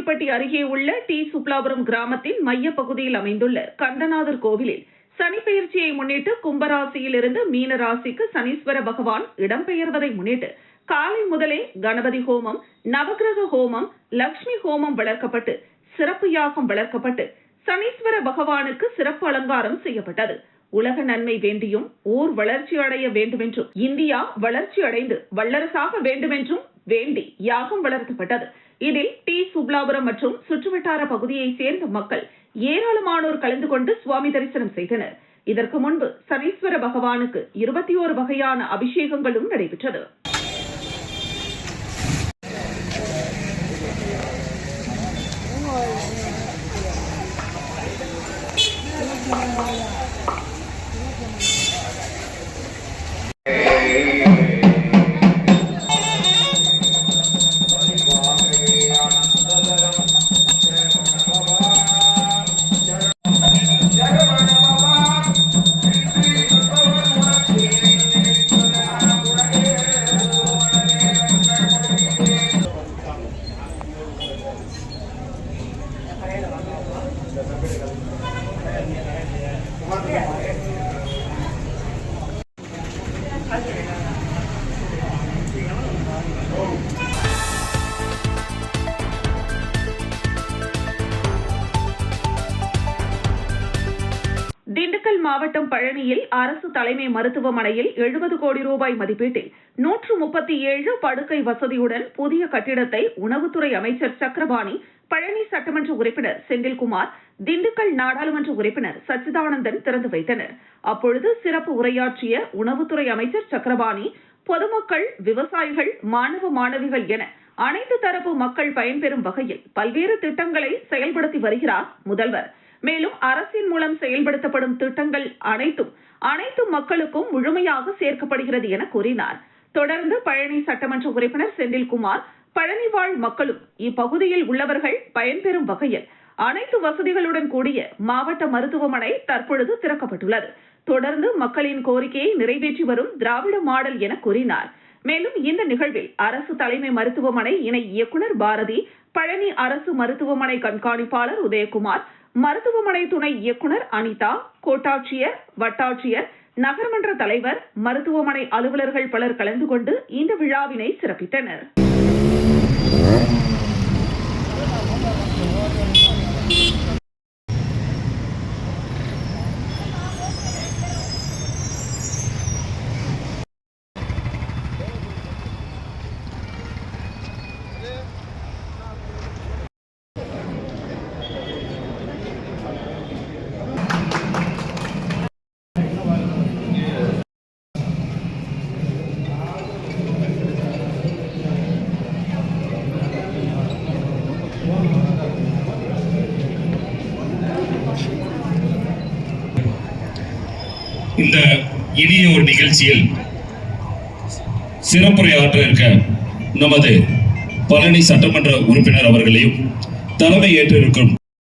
ஆண்டிப்பட்டி அருகே உள்ள டி சுப்லாபுரம் கிராமத்தின் மைய பகுதியில் அமைந்துள்ள கந்தநாதர் கோவிலில் சனிப்பெயர்ச்சியை முன்னிட்டு கும்பராசியில் இருந்து மீன ராசிக்கு சனீஸ்வர பகவான் இடம்பெயர்வதை முன்னிட்டு காலை முதலே கணபதி ஹோமம், நவகிரக ஹோமம், லட்சுமி ஹோமம் வளர்க்கப்பட்டு சிறப்பு யாகம் வளர்க்கப்பட்டு சனீஸ்வர பகவானுக்கு சிறப்பு அலங்காரம் செய்யப்பட்டது. உலக நன்மை வேண்டியும் ஊர் வளர்ச்சி அடைய வேண்டுமென்றும் இந்தியா வளர்ச்சி அடைந்து வல்லரசாக வேண்டுமென்றும் வேண்டி யாகம் வளர்க்கப்பட்டது. இதில் டி சுப்லாபுரம் மற்றும் சுற்றுவட்டார பகுதியை சேர்ந்த மக்கள் ஏராளமானோர் கலந்து கொண்டு சுவாமி தரிசனம் செய்தனர். இதற்கு முன்பு சனீஸ்வர பகவானுக்கு 21 வகையான அபிஷேகங்களும் நடைபெற்றது. திண்டுக்கல் மாவட்டம் பழனியில் அரசு தலைமை மருத்துவமனையில் 70 கோடி ரூபாய் மதிப்பீட்டில் 137 படுக்கை வசதியுடன் புதிய கட்டிடத்தை உணவுத்துறை அமைச்சர் சக்கரபாணி, பழனி சட்டமன்ற உறுப்பினர் செந்தில்குமார், திண்டுக்கல் நாடாளுமன்ற உறுப்பினர் சச்சிதானந்தன் திறந்து வைத்தனர். அப்பொழுது சிறப்பு உரையாற்றிய உணவுத்துறை அமைச்சர் சக்கரபாணி, பொதுமக்கள், விவசாயிகள், மாணவ மாணவிகள் என அனைத்து தரப்பு மக்கள் பயன்பெறும் வகையில் பல்வேறு திட்டங்களை செயல்படுத்தி வருகிறார் முதல்வர். மேலும் அரசின் மூலம் செயல்படுத்தப்படும் திட்டங்கள் அனைத்து மக்களுக்கும் முழுமையாக சேர்க்கப்படுகிறது என கூறினார். தொடர்ந்து பழனி சட்டமன்ற உறுப்பினர் செந்தில்குமார், பழனி வாழ் மக்களும் இப்பகுதியில் உள்ளவர்கள் பயன்பெறும் வகையில் அனைத்து வசதிகளுடன் கூடிய மாவட்ட மருத்துவமனை தற்பொழுது திறக்கப்பட்டுள்ளது. தொடர்ந்து மக்களின் கோரிக்கையை நிறைவேற்றி வரும் திராவிட மாடல் என கூறினார். மேலும் இந்த நிகழ்வில் அரசு தலைமை மருத்துவமனை இணை இயக்குநர் பாரதி, பழனி அரசு மருத்துவமனை கண்காணிப்பாளர் உதயகுமார், மருத்துவமனை துணை இயக்குநர் அனிதா, கோட்டாட்சியர், வட்டாட்சியர், நகர்மன்ற தலைவர், மருத்துவமனை அலுவலர்கள் பலர் கலந்து கொண்டு இந்த விழாவினை சிறப்பித்தனர். இந்த இனிய ஒரு நிகழ்ச்சியில் சிறப்புரையாற்ற இருக்க நமது பழனி சட்டமன்ற உறுப்பினர் அவர்களையும் தலைமை ஏற்றிருக்கும்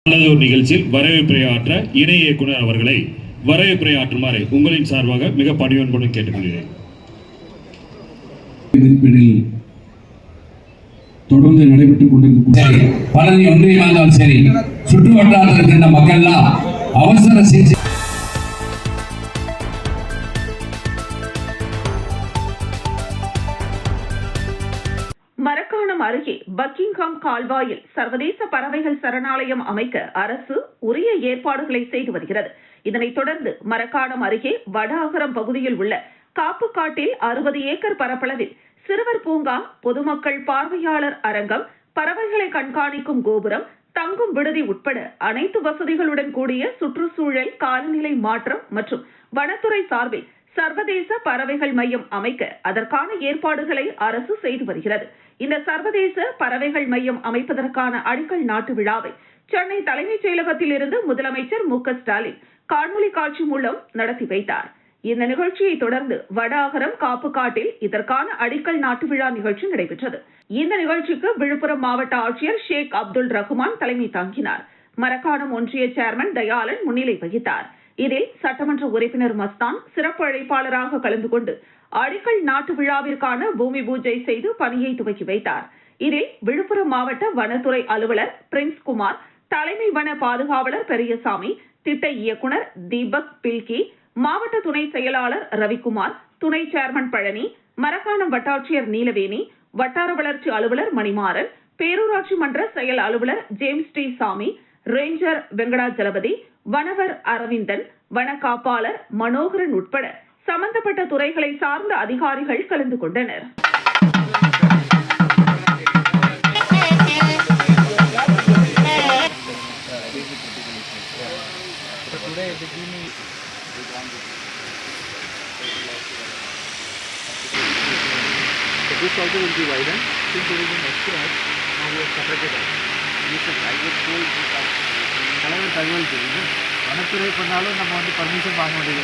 ஒரு நிகழ்ச்சியில் வரவேற்புரையாற்ற இணை இயக்குனர் அவர்களை வரவேற்புரையாற்றுமாறு உங்களின் சார்பாக மிக பணிவன்புடன் கேட்டுக்கொள்கிறேன். தொடர்ந்து நடைபெற்றுக் கொண்டிருக்கும் பழனி ஒன்றியம் இருந்தாலும் சரி, சுற்று வட்டாரத்தில் இருக்கின்ற மக்கள்லாம் அவசர சிகிச்சை மரக்காணம் அருகே பக்கிங்ஹாம் கால்வாயில் சர்வதேச பறவைகள் சரணாலயம் அமைக்க அரசு உரிய ஏற்பாடுகளை செய்து வருகிறது. இதனைத் தொடர்ந்து மரக்காணம் அருகே வடாகரம் பகுதியில் உள்ள காப்புக்காட்டில் 60 ஏக்கர் பரப்பளவில் சிறுவர் பூங்கா, பொதுமக்கள் பார்வையாளர் அரங்கம், பறவைகளை கண்காணிக்கும் கோபுரம், தங்கும் விடுதி உட்பட அனைத்து வசதிகளுடன் கூடிய சுற்றுச்சூழல், காலநிலை மாற்றம் மற்றும் வனத்துறை சார்பில் சர்வதேச பறவைகள் மையம் அமைக்க அதற்கான ஏற்பாடுகளை அரசு செய்து வருகிறது. இந்த சர்வதேச பறவைகள் மையம் அமைப்பதற்கான அடிக்கல் நாட்டு விழாவை சென்னை தலைமைச் செயலகத்தில் இருந்து முதலமைச்சர் மு.க.ஸ்டாலின் காணொலி காட்சி மூலம் நடத்தி வைத்தார். இந்த நிகழ்ச்சியை தொடர்ந்து வடாகரம் காப்புக்காட்டில் இதற்கான அடிக்கல் நாட்டு விழா நிகழ்ச்சி நடைபெற்றது. இந்த நிகழ்ச்சிக்கு விழுப்புரம் மாவட்ட ஆட்சியர் ஷேக் அப்துல் ரஹ்மான் தலைமை தாங்கினார். மரக்காணம் ஒன்றிய சேர்மன் தயாளன் முன்னிலை வகித்தார். இதில் சட்டமன்ற உறுப்பினர் மஸ்தான் சிறப்பு அழைப்பாளராக கலந்து கொண்டு அடிக்கல் நாட்டு விழாவிற்கான பூமி பூஜை செய்து பணியை துவக்கி வைத்தார். இதில் விழுப்புரம் மாவட்ட வனத்துறை அலுவலர் பிரின்ஸ்குமார், தலைமை வன பாதுகாவலர் பெரியசாமி, திட்ட இயக்குனர் தீபக் பில்கி, மாவட்ட துணை செயலாளர் ரவிக்குமார், துணை சேர்மன் பழனி, மரக்காணம் வட்டாட்சியர் நீலவேணி, வட்டார வளர்ச்சி அலுவலர் மணிமாறன், பேரூராட்சி மன்ற செயல் அலுவலர் ஜேம்ஸ் டி சாமி, ரேஞ்சர் வெங்கடாஜலபதி, வனவர் அரவிந்தன், வன காப்பாளர் மனோகரன் உட்பட சம்பந்தப்பட்ட துறைகளை சார்ந்த அதிகாரிகள் கலந்து கொண்டனர். This also will be widened since there is an express. Now we have separated it. Yes, sir. I was told தலைவர் தகவல் தெரியுது. வனத்துறை பண்ணாலும் நம்ம வந்து பர்மிஷன் வாங்க வேண்டியது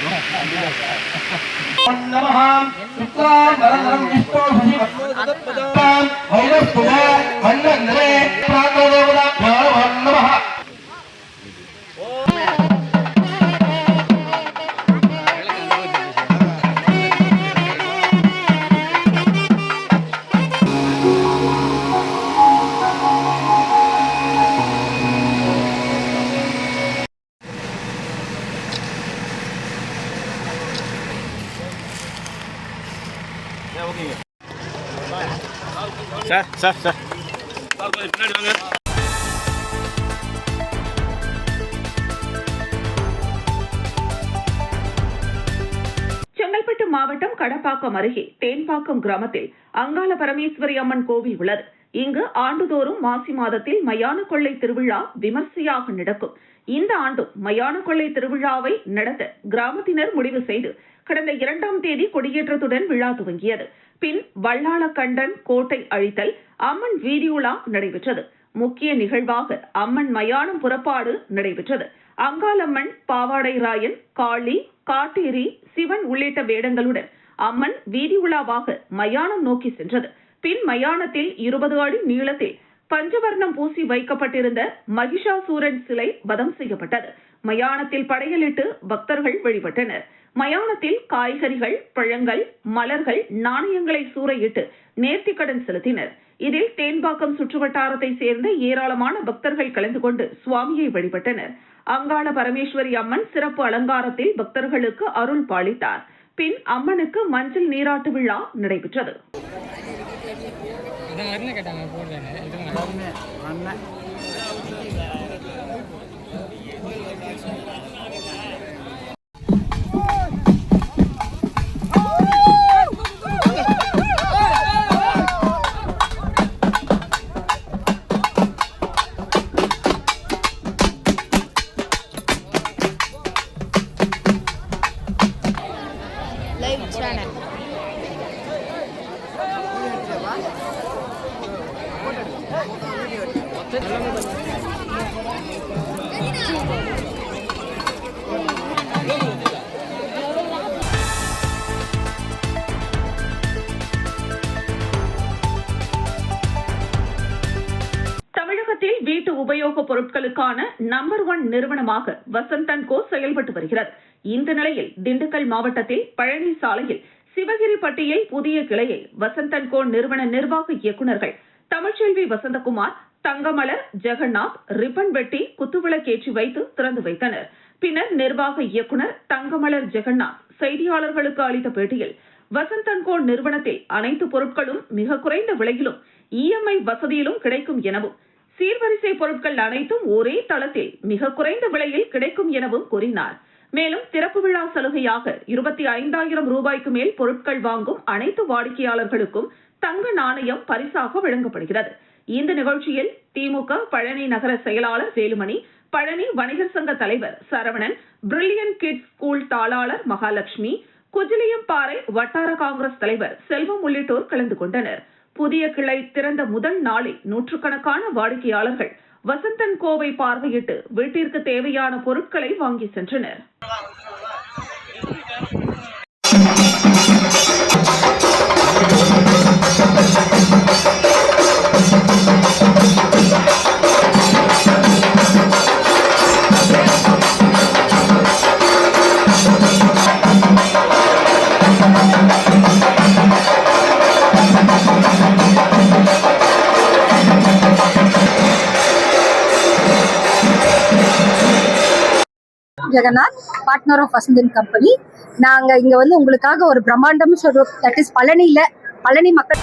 சார் செங்கல்பட்டு மாவட்டம் கடப்பாக்கம் அருகே தேன்பாக்கம் கிராமத்தில் அங்காள பரமேஸ்வரி அம்மன் கோவில் உள்ளது. இங்கு ஆண்டுதோறும் மாசி மாதத்தில் மயான கொள்ளை திருவிழா விமர்சையாக நடக்கும். இந்த ஆண்டும் மயான கொள்ளை திருவிழாவை நடத்த கிராமத்தினர் முடிவு செய்து கடந்த 2ஆம் தேதி கொடியேற்றத்துடன் விழா துவங்கியது. பின் வல்லாளக்கண்டன் கோட்டை அழித்தல், அம்மன் வீதியுலா நடைபெற்றது. முக்கிய நிகழ்வாக அம்மன் மயானம் புறப்பாடு நடைபெற்றது. அங்காளம்மன், பாவாடை ராயன், காளி, காட்டேரி, சிவன் உள்ளிட்ட வேடங்களுடன் அம்மன் வீதி உலாவாக மயானம் நோக்கி சென்றது. பின் மயானத்தில் 20 அடி நீளத்தில் பஞ்சவர்ணம் பூசி வைக்கப்பட்டிருந்த மகிஷாசூரன் சிலை வதம் செய்யப்பட்டது. மயானத்தில் படையலிட்டு பக்தர்கள் வழிபட்டனர். மயானத்தில் காய்கறிகள், பழங்கள், மலர்கள், நாணயங்களை சூறையிட்டு நேர்த்திக்கடன் செலுத்தினர். இதில் தேன்பாக்கம் சுற்றுவட்டாரத்தை சேர்ந்த ஏராளமான பக்தர்கள் கலந்து கொண்டு சுவாமியை வழிபட்டனர். அங்காள பரமேஸ்வரி அம்மன் சிறப்பு அலங்காரத்தில் பக்தர்களுக்கு அருள் பாலித்தார். பின் அம்மனுக்கு மஞ்சள் நீராட்டு விழா நடைபெற்றது. தமிழகத்தில் வீட்டு உபயோகப் பொருட்களுக்கான நம்பர் 1 நிறுவனமாக வசந்த் அண்ட் கோ செயல்பட்டு வருகிறது. இந்த நிலையில் திண்டுக்கல் மாவட்டத்தில் பழனி சாலையில் சிவகிரிப்பட்டியில் புதிய கிளையை வசந்த் அண்ட் கோ நிறுவன நிர்வாக இயக்குநர்கள் தமிழ்ச்செல்வி வசந்தகுமார், தங்கமலர், ஜெகநாத் ரிப்பன் வெட்டி குத்துவிளக்கேற்றி வைத்து திறந்து வைத்தனர். பின்னர் நிர்வாக இயக்குநர் தங்கமலர் ஜெகநாத் செய்தியாளர்களுக்கு அளித்த பேட்டியில் வசந்த் அண்ட் கோ நிறுவனத்தில் அனைத்து பொருட்களும் மிக குறைந்த விலையிலும் இஎம்ஐ வசதியிலும் கிடைக்கும் எனவும், சீர்வரிசை பொருட்கள் அனைத்தும் ஒரே தளத்தில் மிக குறைந்த விலையில் கிடைக்கும் எனவும் கூறினார். மேலும் திறப்பு விழா சலுகையாக 25,000 ரூபாய்க்கு மேல் பொருட்கள் வாங்கும் அனைத்து வாடிக்கையாளர்களுக்கும் தங்க நாணயம் பரிசாக வழங்கப்படுகிறது. இந்த நிகழ்ச்சியில் திமுக பழனி நகர செயலாளர் வேலுமணி, பழனி வணிகர் சங்க தலைவர் சரவணன், பிரில்லியன்ட் கிட்ஸ் ஸ்கூல் தாளாளர் மகாலட்சுமி, குஜிலியம்பாறை வட்டார காங்கிரஸ் தலைவர் செல்வம் உள்ளிட்டோர் கலந்து கொண்டனர். புதிய கிளை திறந்த முதல் நாளில் நூற்றுக்கணக்கான வாடிக்கையாளர்கள் வசந்த் அண்ட் கோவை பார்வையிட்டு வீட்டிற்கு தேவையான பொருட்களை வாங்கி சென்றனர். Jagannath, partner of Vasanthan company. நாங்கள் இங்கே வந்து உங்களுக்காக ஒரு பிரம்மாண்டம் சொல்கிறோம். தட் இஸ் பழனி மக்கள்.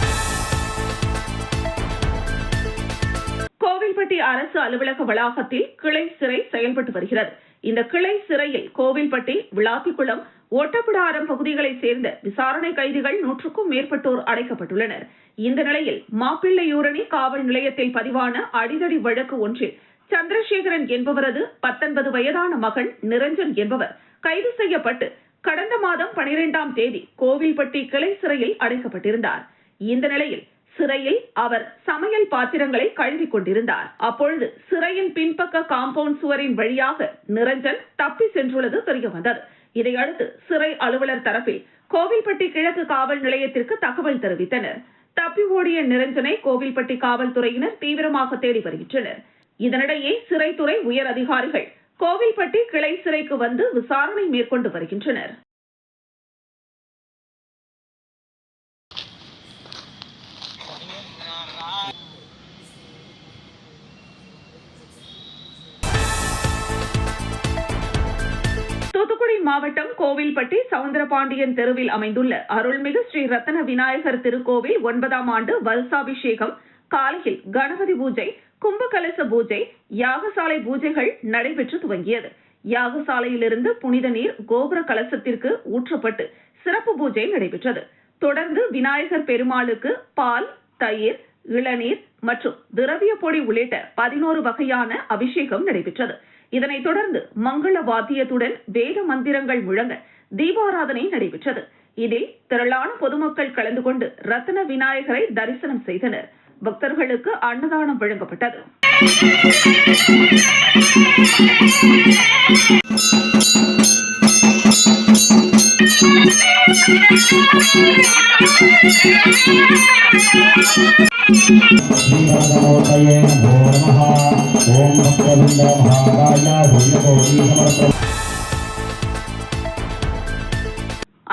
கோவில்பட்டி அரசு அலுவலக வளாகத்தில் கிளை சிறை செயல்பட்டு வருகிறது. இந்த கிளை சிறையில் கோவில்பட்டி, விளாத்திக்குளம், ஒட்டப்பிடாரம் பகுதிகளைச் சேர்ந்த விசாரணை கைதிகள் 100க்கும் மேற்பட்டோர் அடைக்கப்பட்டுள்ளனர். இந்த நிலையில் மாப்பிள்ளையூரணி காவல் நிலையத்தில் பதிவான அடிதடி வழக்கு ஒன்றில் சந்திரசேகரன் என்பவரது 19 வயதான மகன் நிரஞ்சன் என்பவர் கைது செய்யப்பட்டு கடந்த மாதம் 12ஆம் தேதி கோவில்பட்டி கிளை சிறையில் அடைக்கப்பட்டிருந்தார். இந்த நிலையில் சிறையில் அவர் சமையல் பாத்திரங்களை கழுவிக் கொண்டிருந்தார். அப்பொழுது சிறையின் பின்பக்க காம்பவுண்ட் சுவரின் வழியாக நிரஞ்சன் தப்பி சென்றுள்ளது தெரியவந்தது. இதையடுத்து சிறை அலுவலர் தரப்பில் கோவில்பட்டி கிழக்கு காவல் நிலையத்திற்கு தகவல் தெரிவித்தனர். தப்பி ஓடிய நிரஞ்சனை கோவில்பட்டி காவல்துறையினர் தீவிரமாக தேடி வருகின்றனர். இதனிடையே சிறைத்துறை உயர் அதிகாரிகள் கோவில்பட்டி கிளை சிறைக்கு வந்து விசாரணை மேற்கொண்டு வருகின்றனர். தூத்துக்குடி மாவட்டம் கோவில்பட்டி சவுந்தரபாண்டியன் தெருவில் அமைந்துள்ள அருள்மிகு ஸ்ரீ ரத்தன விநாயகர் திருக்கோவில் 9ஆம் ஆண்டு வருஷாபிஷேகம் காலையில் கணபதி பூஜை, கும்பகலச பூஜை, யாகசாலை பூஜைகள் நடைபெற்று துவங்கியது. யாகசாலையிலிருந்து புனித நீர் கோபுர கலசத்திற்கு ஊற்றப்பட்டு சிறப்பு பூஜை நடைபெற்றது. தொடர்ந்து விநாயகர் பெருமாளுக்கு பால், தயிர், இளநீர் மற்றும் திரவிய பொடி உள்ளிட்ட 11 வகையான அபிஷேகம் நடைபெற்றது. இதனைத் தொடர்ந்து மங்கள வாத்தியத்துடன் வேத மந்திரங்கள் முழங்க தீபாராதனை நடைபெற்றது. இதில் திரளான பொதுமக்கள் கலந்து கொண்டு ரத்தன விநாயகரை தரிசனம் செய்தனர். பக்தர்களுக்கு அன்னதானம் வழங்கப்பட்டது.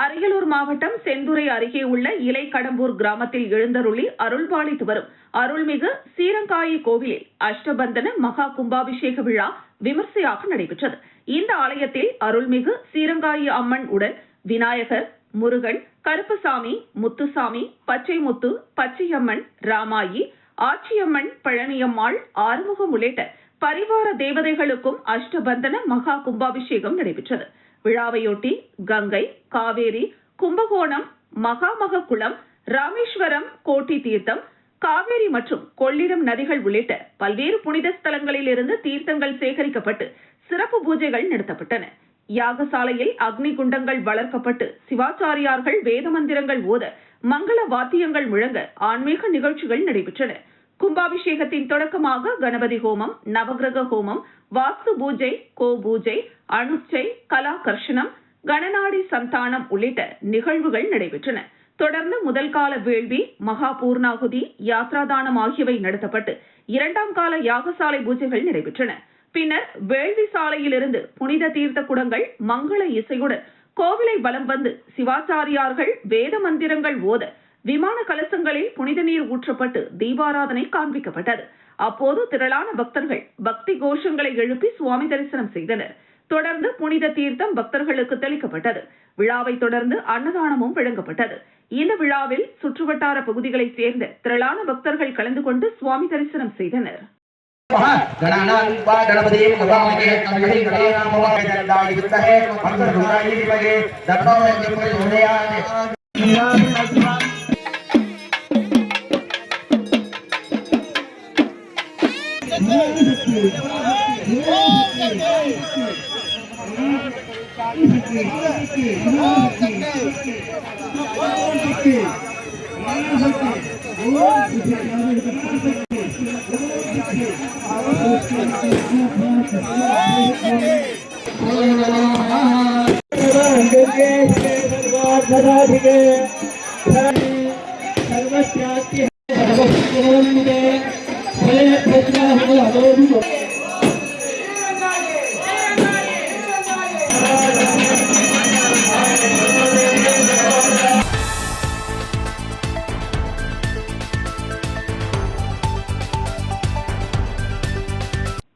அரியலூர் மாவட்டம் செந்துறை அருகே உள்ள இலைக்கடம்பூர் கிராமத்தில் எழுந்தருளி அருள்பாலித்து வரும் அருள்மிகு சீரங்காயி கோவிலில் அஷ்டபந்தன மகா கும்பாபிஷேக விழா விமர்சையாக நடைபெற்றது. இந்த ஆலயத்தில் அருள்மிகு சீரங்காயி அம்மன் உடன் விநாயகர், முருகன், கருப்பசாமி, முத்துசாமி, பச்சைமுத்து, பச்சையம்மன், ராமாயி, ஆச்சியம்மன், பழனியம்மாள், ஆறுமுகம் உள்ளிட்ட பரிவார தேவதைகளுக்கும் அஷ்டபந்தன மகா கும்பாபிஷேகம் நடைபெற்றது. விழாவையொட்டி கங்கை, காவேரி, கும்பகோணம், மகாமகக்குளம், ராமேஸ்வரம், கோட்டி தீர்த்தம், காவேரி மற்றும் கொள்ளிடம் நதிகள் உள்ளிட்ட பல்வேறு புனித ஸ்தலங்களில் இருந்து தீர்த்தங்கள் சேகரிக்கப்பட்டு சிறப்பு பூஜைகள் நடத்தப்பட்டன. யாகசாலையில் அக்னி குண்டங்கள் வளர்க்கப்பட்டு சிவாச்சாரியார்கள் வேத மந்திரங்கள் ஓத மங்கள வாத்தியங்கள் முழங்க ஆன்மீக நிகழ்ச்சிகள் நடைபெற்றன. கும்பாபிஷேகத்தின் தொடக்கமாக கணபதி ஹோமம், நவகிரக ஹோமம், வாஸ்து பூஜை, கோ பூஜை, அனுச்சை, கலாகர்ஷனம், கணநாடி சந்தானம் உள்ளிட்ட நிகழ்வுகள் நடைபெற்றன. தொடர்ந்து முதல் கால வேள்வி, மகா பூர்ணாகுதி, யாத்ராதானம் ஆகியவை நடத்தப்பட்டு 2ஆம் கால யாகசாலை பூஜைகள் நடைபெற்றன. பின்னர் வேள்வி சாலையிலிருந்து புனித தீர்த்த குடங்கள் மங்கள இசையுடன் கோவிலை வலம் வந்து சிவாச்சாரியார்கள் வேத மந்திரங்கள் ஓத விமான கலசங்களில் புனித நீர் ஊற்றப்பட்டு தீபாராதனை காண்பிக்கப்பட்டது. அப்போது திரளான பக்தர்கள் பக்தி கோஷங்களை எழுப்பி சுவாமி தரிசனம் செய்தனர். தொடர்ந்து புனித தீர்த்தம் பக்தர்களுக்கு தெளிக்கப்பட்டது. விழாவை தொடர்ந்து அன்னதானமும் வழங்கப்பட்டது. இந்த விழாவில் சுற்றுவட்டார பகுதிகளைச் சேர்ந்த திரளான பக்தர்கள் கலந்து கொண்டு சுவாமி தரிசனம் செய்தனர்.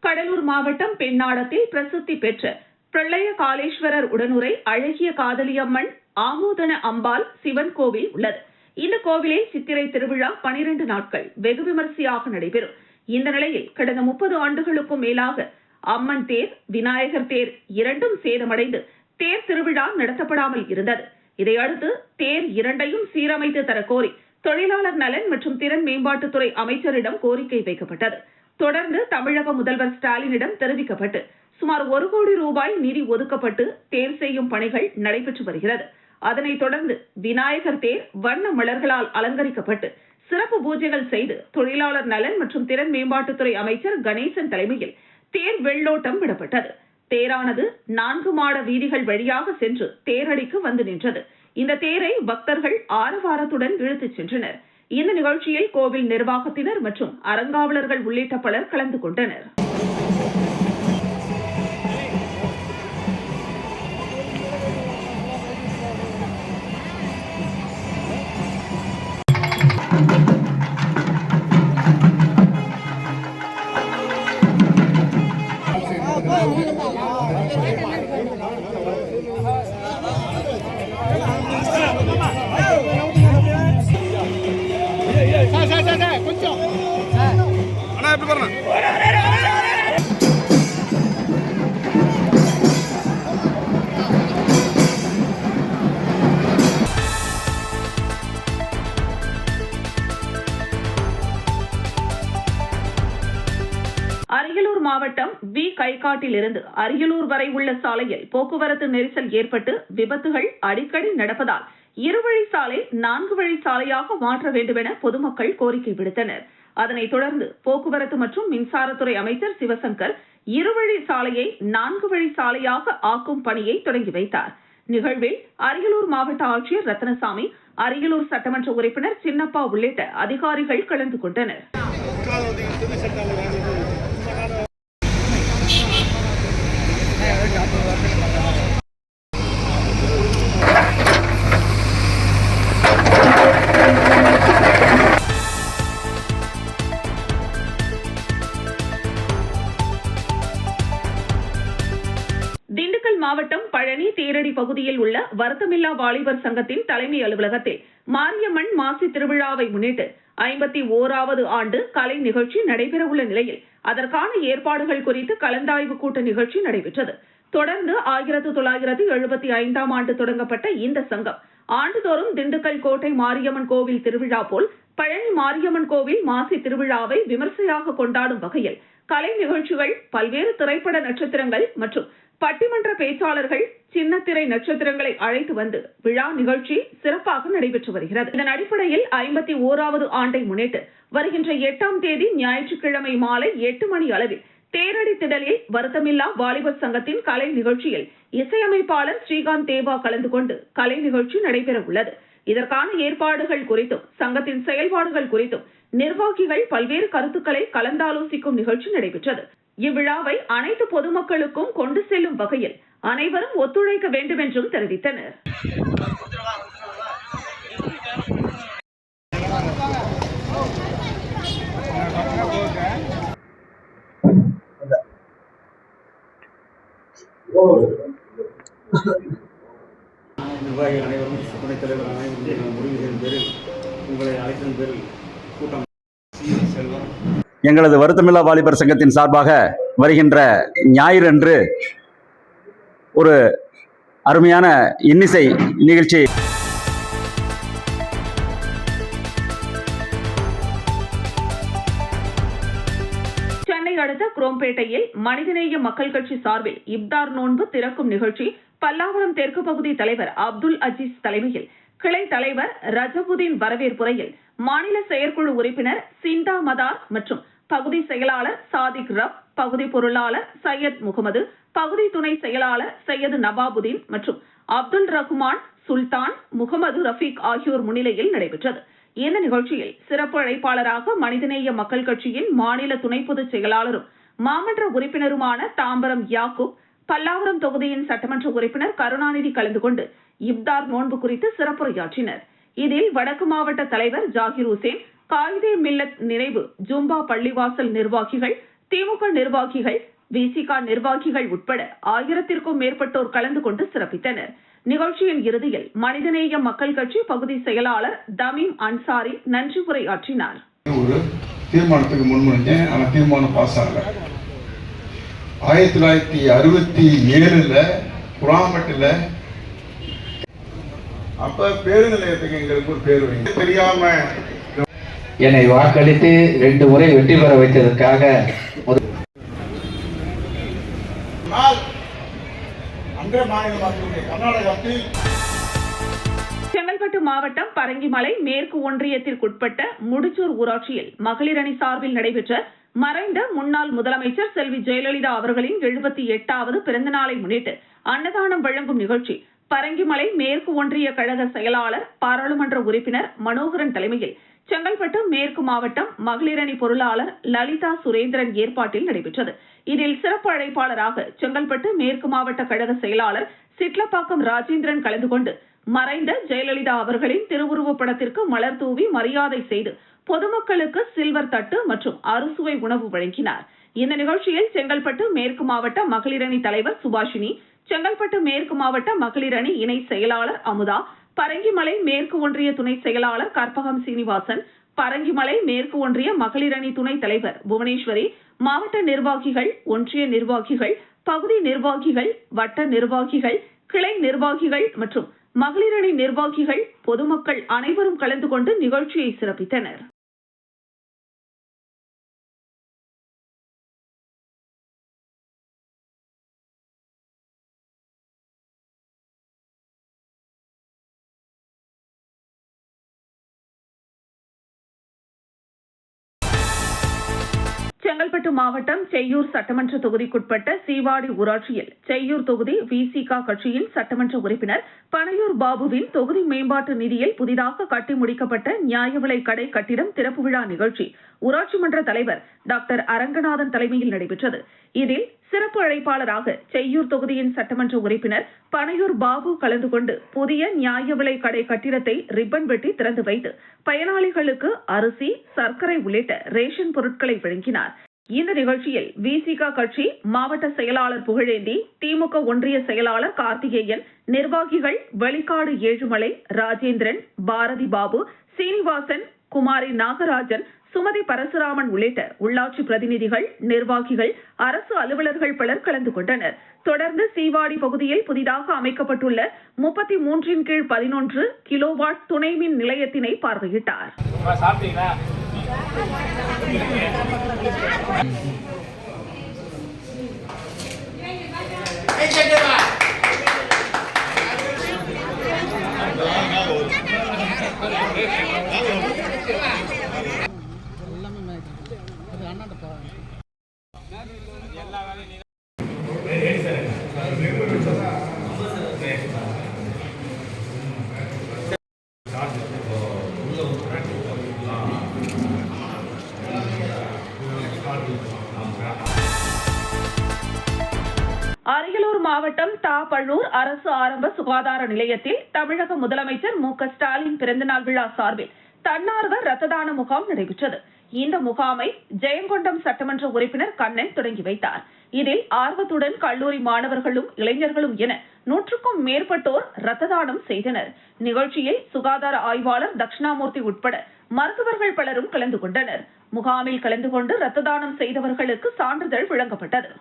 கடலூர் மாவட்டம் பெண்ணாடத்தில் பிரசித்தி பெற்ற பிரளய காலேஸ்வரர் உடனுரை அழகிய காதலியம்மன் ஆமோதன அம்பாள் சிவன் கோவில் உள்ளது. இந்த கோவிலில் சித்திரை திருவிழா 12 நாட்கள் வெகு விமரிசையாக நடைபெறும். இந்த நிலையில் கடந்த 30 ஆண்டுகளுக்கும் மேலாக அம்மன் தேர், விநாயகர் தேர் இரண்டும் சேதமடைந்து தேர் திருவிழா நடத்தப்படாமல் இருந்தது. இதையடுத்து தேர் இரண்டையும் சீரமைத்து தரக்கோரி தொழிலாளர் நலன் மற்றும் திறன் மேம்பாட்டுத்துறை அமைச்சரிடம் கோரிக்கை வைக்கப்பட்டது. தொடர்ந்து தமிழக முதல்வர் ஸ்டாலினிடம் தெரிவிக்கப்பட்டு சுமார் 1 கோடி ரூபாய் நிதி ஒதுக்கப்பட்டு தேர் செய்யும் பணிகள் நடைபெற்று வருகிறது. அதனைத் தொடர்ந்து விநாயகர் தேர் வண்ண மலர்களால் அலங்கரிக்கப்பட்டு சிறப்பு பூஜைகள் செய்து தொழிலாளர் நலன் மற்றும் திறன் மேம்பாட்டுத்துறை அமைச்சர் கணேசன் தலைமையில் தேர் வெள்ளோட்டம் விடப்பட்டது. தேரானது 4 மாட வீதிகள் வழியாக சென்று தேரடிக்கு வந்து நின்றது. இந்த தேரை பக்தர்கள் ஆரவாரத்துடன் இழுத்துச் சென்றனர். இந்த நிகழ்ச்சியில் கோவில் நிர்வாகத்தினர் மற்றும் அறங்காவலர்கள் உள்ளிட்ட பலர் கலந்து கொண்டனர். அரியலூர் மாவட்டம் கைகாட்டிலிருந்து அரியலூர் வரை உள்ள சாலையில் போக்குவரத்து நெரிசல் ஏற்பட்டு விபத்துகள் அடிக்கடி நடப்பதால் இருவழி சாலை 4 வழி சாலையாக மாற்ற வேண்டும் என பொதுமக்கள் கோரிக்கை விடுத்தனர். அதனைத் தொடர்ந்து போக்குவரத்து மற்றும் மின்சாரத்துறை அமைச்சர் சிவசங்கர் இருவழி சாலையை 4 வழி சாலையாக ஆக்கும் பணியை தொடங்கி வைத்தார். நிகழ்வில் அரியலூர் மாவட்ட ஆட்சியர் ரத்னசாமி, அரியலூர் சட்டமன்ற உறுப்பினர் சின்னப்பா உள்ளிட்ட அதிகாரிகள் கலந்து கொண்டனர். திண்டுக்கல் மாவட்டம் பழனி தேரடி பகுதியில் உள்ள வருத்தமில்லா வாலிபர் சங்கத்தின் தலைமை அலுவலகத்தில் மாரியம்மன் மாசி திருவிழாவை முன்னிட்டு 51வது ஆண்டு கலை நிகழ்ச்சி நடைபெறவுள்ள நிலையில் அதற்கான ஏற்பாடுகள் குறித்து கலந்தாய்வு கூட்ட நிகழ்ச்சி நடைபெற்றது. தொடர்ந்து 1975ஆம் ஆண்டு தொடங்கப்பட்ட இந்த சங்கம் ஆண்டுதோறும் திண்டுக்கல் கோட்டை மாரியம்மன் கோவில் திருவிழா போல் பழனி மாரியம்மன் கோவில் மாசி திருவிழாவை விமர்சையாக கொண்டாடும் வகையில் கலை நிகழ்ச்சிகள், பல்வேறு திரைப்பட நட்சத்திரங்கள் மற்றும் பட்டிமன்ற பேச்சாளர்கள், சின்னத்திரை நட்சத்திரங்களை அழைத்து வந்து விழா நிகழ்ச்சி சிறப்பாக நடைபெற்று வருகிறது. இதன் அடிப்படையில் 51வது ஆண்டை முன்னிட்டு வருகின்ற 8ஆம் தேதி ஞாயிற்றுக்கிழமை மாலை 8 மணி அளவில் தேரடி திடலில் வருத்தமில்லா வாலிபர் சங்கத்தின் கலை நிகழ்ச்சியில் இசையமைப்பாளர் ஸ்ரீகாந்த் தேவா கலந்து கொண்டு கலை நிகழ்ச்சி நடைபெற உள்ளது. இதற்கான ஏற்பாடுகள் குறித்தும் சங்கத்தின் செயல்பாடுகள் குறித்தும் நிர்வாகிகள் பல்வேறு கருத்துக்களை கலந்தாலோசிக்கும் நிகழ்ச்சி நடைபெற்றது. இவ்விழாவை அனைத்து பொதுமக்களுக்கும் கொண்டு செல்லும் வகையில் அனைவரும் ஒத்துழைக்க வேண்டும் என்றும் தெரிவித்தனர். நிர்வாகிகள் அனைவரும், துணைத் தலைவர் அனைவரும் முடிவுகளின் பேரில் உங்களை அழைத்ததன் பேரில் கூட்டம் செல்வம் எங்களது வருத்தமில்லா வாலிபர் சங்கத்தின் சார்பாக வருகின்ற ஞாயிறு அன்று ஒரு அருமையான இன்னிசை நிகழ்ச்சி சென்னை அடுத்த குரோம்பேட்டையில் மனிதநேய மக்கள் கட்சி சார்பில் இப்தார் நோன்பு திறக்கும் நிகழ்ச்சி பல்லாவரம் தெற்கு பகுதி தலைவர் அப்துல் அஜீஸ் தலைமையில் கிளை தலைவர் ரஜபுதீன் வரவேற்புரையில் மாநில செயற்குழு உறுப்பினர் சிந்தா மதார் மற்றும் பகுதி செயலாளர் சாதிக் ரப், பகுதி பொருளாளர் சையத் முகமது, பகுதி துணை செயலாளர் சையது நவாபுதீன் மற்றும் அப்துல் ரஹ்மான், சுல்தான், முகமது ரஃபீக் ஆகியோர் முன்னிலையில் நடைபெற்றது. இந்த நிகழ்ச்சியில் சிறப்பு அழைப்பாளராக மனிதநேய மக்கள் கட்சியின் மாநில துணை பொதுச் செயலாளரும் மாமன்ற உறுப்பினருமான தாம்பரம் யாக்கூப், பல்லாவரம் தொகுதியின் சட்டமன்ற உறுப்பினர் கருணாநிதி கலந்து கொண்டு இப்தார் நோன்பு குறித்து சிறப்புரையாற்றினர். இதில் வடக்கு மாவட்ட தலைவர் ஜாகிர் ஹுசேன், காயிதே மில்லத் நினைவு ஜும்பா பள்ளிவாசல் நிர்வாகிகள், திமுக நிர்வாகிகள், விசிக நிர்வாகிகள் உட்பட 1000த்திற்கும் மேற்பட்டோர் கலந்து கொண்டு சிறப்பித்தனர். நிகழ்ச்சியின் இறுதியில் மனிதநேய மக்கள் கட்சி பகுதி செயலாளர் தமீம் அன்சாரி நன்றி உரையாற்றினார். ஒரு தீர்மானத்துக்கு முன்மொழிஞ்சேன், ஆனால் தீர்மானம் பாஸ் ஆகல. 1967 குராமட்டில் அப்ப பேருந்து நிலையத்துக்கு எங்களுக்கு ஒரு பேர் வைங்க தெரியாம என்னை வாக்களித்து 2 முறை வெற்றி பெற வைத்ததற்காக செங்கல்பட்டு மாவட்டம் பரங்கிமலை மேற்கு ஒன்றியத்திற்குட்பட்ட முடிச்சூர் ஊராட்சியில் மகளிர் அணி சார்பில் நடைபெற்ற மறைந்த முன்னாள் முதலமைச்சர் செல்வி ஜெயலலிதா அவர்களின் 78வது பிறந்த நாளை முன்னிட்டு அன்னதானம் வழங்கும் நிகழ்ச்சி பரங்கிமலை மேற்கு ஒன்றிய கழக செயலாளர் பாராளுமன்ற உறுப்பினர் மனோகரன் தலைமையில் செங்கல்பட்டு மேற்கு மாவட்டம் மகளிர் அணி பொருளாளர் லலிதா சுரேந்திரன் ஏற்பாட்டில் நடைபெற்றது. இதில் சிறப்பு அழைப்பாளராக செங்கல்பட்டு மேற்கு மாவட்ட கழக செயலாளர் சிட்லப்பாக்கம் ராஜேந்திரன் கலந்து கொண்டு மறைந்த ஜெயலலிதா அவர்களின் திருவுருவப் படத்திற்கு மலர் தூவி மரியாதை செய்து பொதுமக்களுக்கு சில்வர் தட்டு மற்றும் அறுசுவை உணவு வழங்கினார். இந்த நிகழ்ச்சியில் செங்கல்பட்டு மேற்கு மாவட்ட மகளிர் அணி தலைவர் சுபாஷினி, செங்கல்பட்டு மேற்கு மாவட்ட மகளிர் அணி இணை செயலாளர் அமுதா, பரங்கிமலை மேற்கு ஒன்றிய துணை செயலாளர் கற்பகம் சீனிவாசன், பரங்கிமலை மேற்கு ஒன்றிய மகளிர் அணி துணைத் தலைவர் புவனேஸ்வரி, மாவட்ட நிர்வாகிகள், ஒன்றிய நிர்வாகிகள், பகுதி நிர்வாகிகள், வட்ட நிர்வாகிகள், கிளை நிர்வாகிகள் மற்றும் மகளிர் அணி நிர்வாகிகள், பொதுமக்கள் அனைவரும் கலந்து கொண்டு நிகழ்ச்சியை சிறப்பித்தனர். செங்கல்பட்டு மாவட்டம் செய்யூர் சட்டமன்ற தொகுதிக்குட்பட்ட சீவாடி ஊராட்சியில் செய்யூர் தொகுதி விசிக கட்சியின் சட்டமன்ற உறுப்பினர் பனையூர் பாபுவின் தொகுதி மேம்பாட்டு நிதியில் புதிதாக கட்டி முடிக்கப்பட்ட நியாய விலை கடை கட்டிடம் திறப்பு விழா நிகழ்ச்சி ஊராட்சி மன்ற தலைவர் டாக்டர் அரங்கநாதன் தலைமையில் நடைபெற்றது. இதில் சிறப்பு அழைப்பாளராக செய்யூர் தொகுதியின் சட்டமன்ற உறுப்பினர் பனையூர் பாபு கலந்து கொண்டு புதிய நியாய விலை கடை கட்டிடத்தை ரிப்பன் வெட்டி திறந்து வைத்து பயனாளிகளுக்கு அரிசி, சர்க்கரை உள்ளிட்ட ரேஷன் பொருட்களை வழங்கினார். இந்த நிகழ்ச்சியில் விசிக கட்சி மாவட்ட செயலாளர் புகழேந்தி, திமுக ஒன்றிய செயலாளர் கார்த்திகேயன், நிர்வாகிகள் வெளிக்காடு ஏழுமலை, ராஜேந்திரன், பாரதி பாபு, சீனிவாசன், குமாரி நாகராஜன், சுமதி பரசுராமன் உள்ளிட்ட உள்ளாட்சி பிரதிநிதிகள், நிர்வாகிகள், அரசு அலுவலர்கள் பலர் கலந்து கொண்டனர். தொடர்ந்து சீவாடி பகுதியில் புதிதாக அமைக்கப்பட்டுள்ள 33/11 கிலோவாட் துணை மின் நிலையத்தினை பார்வையிட்டார். அரியலூர் மாவட்டம் தாப்பள்ளூர் அரசு ஆரம்ப சுகாதார நிலையத்தில் தமிழக முதலமைச்சர் மு.க.ஸ்டாலின் பிறந்தநாள் விழா சார்பில் தன்னார்வ ரத்த தான முகாம் நடைபெற்றது. இந்த முகாமை ஜெயங்கொண்டம் சட்டமன்ற உறுப்பினர் கண்ணன் தொடங்கி வைத்தார். இதில் ஆர்வத்துடன் கல்லூரி மாணவர்களும் இளைஞர்களும் என 100க்கும் மேற்பட்டோர் ரத்த தானம் செய்தனர். நிகழ்ச்சியில் சுகாதார ஆய்வாளர் தட்சிணாமூர்த்தி உட்பட மருத்துவர்கள் பலரும் கலந்து கொண்டனர். முகாமில் கலந்து கொண்டு ரத்த தானம் செய்தவர்களுக்கு சான்றிதழ் வழங்கப்பட்டது.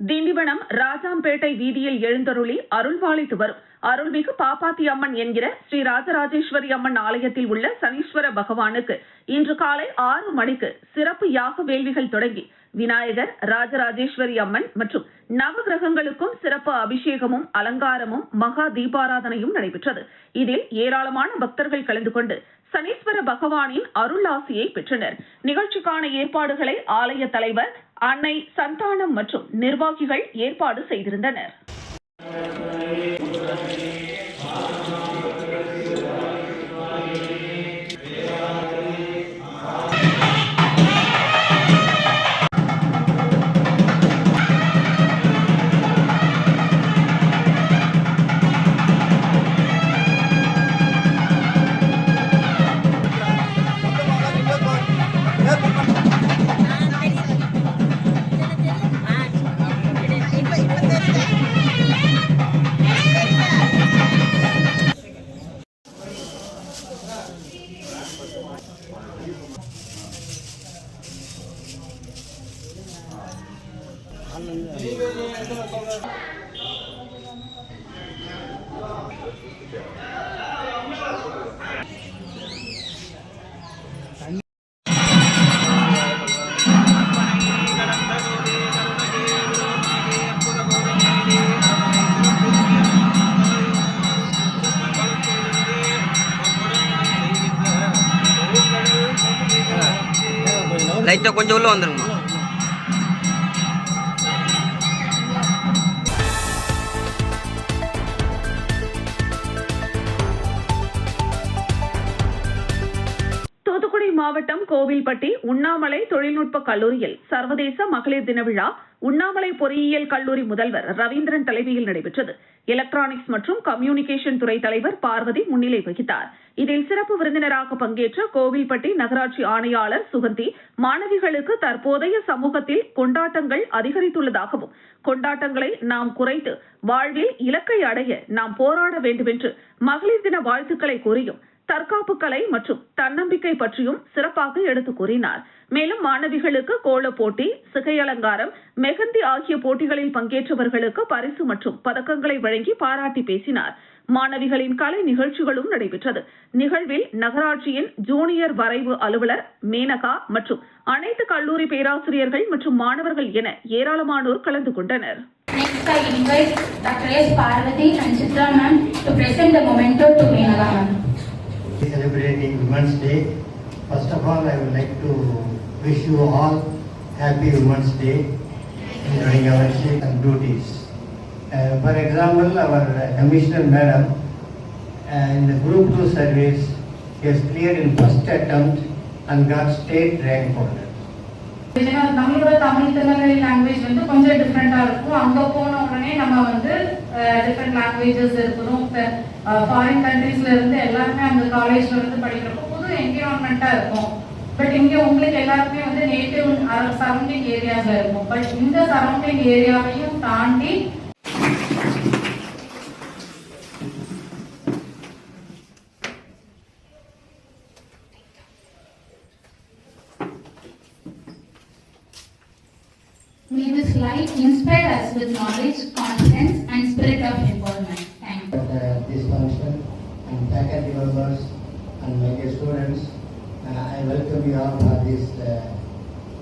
திண்டிவனம் ராஜாம்பேட்டை வீதியில் எழுந்தருளி அருள்வாளித்து வரும் அருள்மிகு பாப்பாத்தி அம்மன் என்கிற ஸ்ரீ ராஜராஜேஸ்வரி அம்மன் ஆலயத்தில் உள்ள சனீஸ்வர பகவானுக்கு இன்று காலை 6 மணிக்கு சிறப்பு யாக வேள்விகள் தொடங்கி விநாயகர், ராஜராஜேஸ்வரி அம்மன் மற்றும் நவகிரகங்களுக்கும் சிறப்பு அபிஷேகமும் அலங்காரமும் மகா தீபாராதனையும் நடைபெற்றது. இதில் ஏராளமான பக்தர்கள் கலந்து கொண்டு சனீஸ்வர பகவானின் அருளாசியை பெற்றனர். நிகழ்ச்சிக்கான ஏற்பாடுகளை ஆலய தலைவர் அன்னை சந்தானம் மற்றும் நிர்வாகிகள் ஏற்பாடு செய்திருந்தனர். லைட்டாக கொஞ்சம் உள்ள வந்துருங்கம்மா. தூத்துக்குடி மாவட்டம் கோவில்பட்டி உண்ணாமலை தொழில்நுட்ப கல்லூரியில் சர்வதேச மகளிர் தின விழா உண்ணாமலை பொறியியல் கல்லூரி முதல்வர் ரவீந்திரன் தலைமையில் நடைபெற்றது. எலக்ட்ரானிக்ஸ் மற்றும் கம்யூனிகேஷன் துறை தலைவர் பார்வதி முன்னிலை வகித்தார். இதில் சிறப்பு விருந்தினராக பங்கேற்ற கோவில்பட்டி நகராட்சி ஆணையாளர் சுகந்தி மாணவிகளுக்கு தற்போதைய சமூகத்தில் கொண்டாட்டங்கள் அதிகரித்துள்ளதாகவும் கொண்டாட்டங்களை நாம் குறைத்து வாழ்வில் இலக்கை அடைய நாம் போராட வேண்டும் என்று மகளிர் தின வாழ்த்துக்களை கூறியும் தற்காப்பு கலை மற்றும் தன்னம்பிக்கை பற்றியும் சிறப்பாக எடுத்துக் கூறினார். மேலும் மாணவிகளுக்கு கோலப் போட்டி, சிகை அலங்காரம், மெஹந்தி ஆகிய போட்டிகளில் பங்கேற்றவர்களுக்கு பரிசு மற்றும் பதக்கங்களை வழங்கி பாராட்டி பேசினார். மாணவிகளின் கலை நிகழ்ச்சிகளும் நடைபெற்றது. நிகழ்வில் நகராட்சியின் ஜூனியர் வரைவு அலுவலர் மேனகா மற்றும் அனைத்து கல்லூரி பேராசிரியர்கள் மற்றும் மாணவர்கள் என ஏராளமானோர் கலந்து கொண்டனர். Next, I invite Dr. S. Parvati and Chitra ma'am to present the memento to Menaka ma'am. Celebrating Women's Day. First of all, I would like to wish you all happy Women's Day during our shifts and duties. For example, our Commissioner Madam in the Group 2 service has cleared in first attempt and got state rank holder. நம்மளோட Tamil Tirunelveli language வந்து கொஞ்சம் டிஃப்ரெண்டா இருக்கும். அங்க போன உடனே நம்ம வந்து டிஃப்ரெண்ட் லாங்குவேஜஸ் இருக்கணும். ஃபாரின் கண்ட்ரீஸ்ல இருந்து எல்லாருமே அந்த காலேஜ்ல இருந்து படிக்கிறப்போ புது என்விரான்மெண்டா இருக்கும். பட் இங்க உங்களுக்கு எல்லாருமே வந்து நேட்டிவ் சரௌண்டிங் ஏரியாஸ்ல இருக்கும். பட் இந்த சரௌண்டிங் ஏரியாவையும் தாண்டி May this light inspire us with knowledge, confidence, and spirit of empowerment. Thank you. This function and faculty members and my dear students, I welcome you all for this